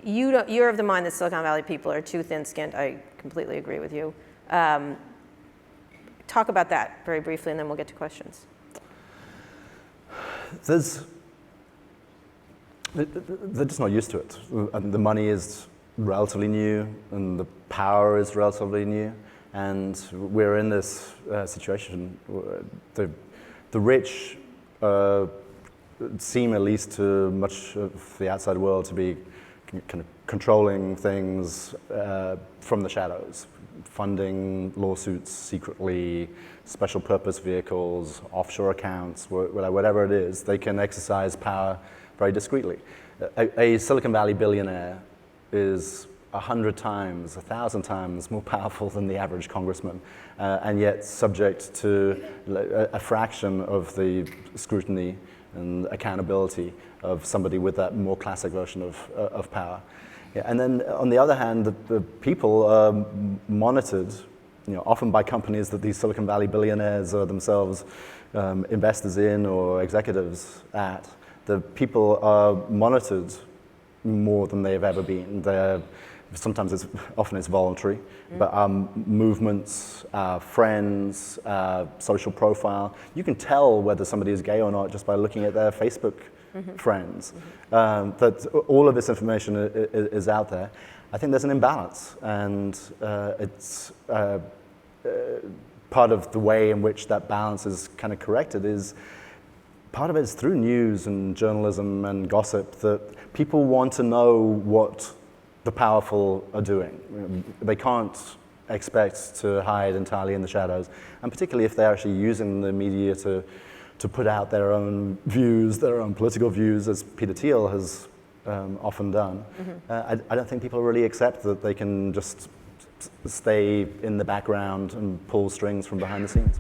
you're of the mind that Silicon Valley people are too thin-skinned. I completely agree with you. Talk about that very briefly, and then we'll get to questions. They're just not used to it. And the money is relatively new, and the power is relatively new. And we're in this situation where the rich seem, at least to much of the outside world, to be kind of controlling things from the shadows, funding lawsuits secretly, special purpose vehicles, offshore accounts, whatever it is. They can exercise power very discreetly. A Silicon Valley billionaire is 100 times, 1,000 times more powerful than the average congressman, and yet subject to a fraction of the scrutiny and accountability of somebody with that more classic version of power. Yeah, and then on the other hand, the people are monitored, often by companies that these Silicon Valley billionaires are themselves investors in or executives at. The people are monitored more than they've ever been. Often it's voluntary, but movements, friends, social profile. You can tell whether somebody is gay or not just by looking at their Facebook friends. That all of this information is out there. I think there's an imbalance, and it's part of the way in which that balance is kind of corrected is part of it is through news and journalism and gossip, that people want to know what the powerful are doing. They can't expect to hide entirely in the shadows, and particularly if they're actually using the media to put out their own views, their own political views, as Peter Thiel has often done. I don't think people really accept that they can just stay in the background and pull strings from behind the scenes.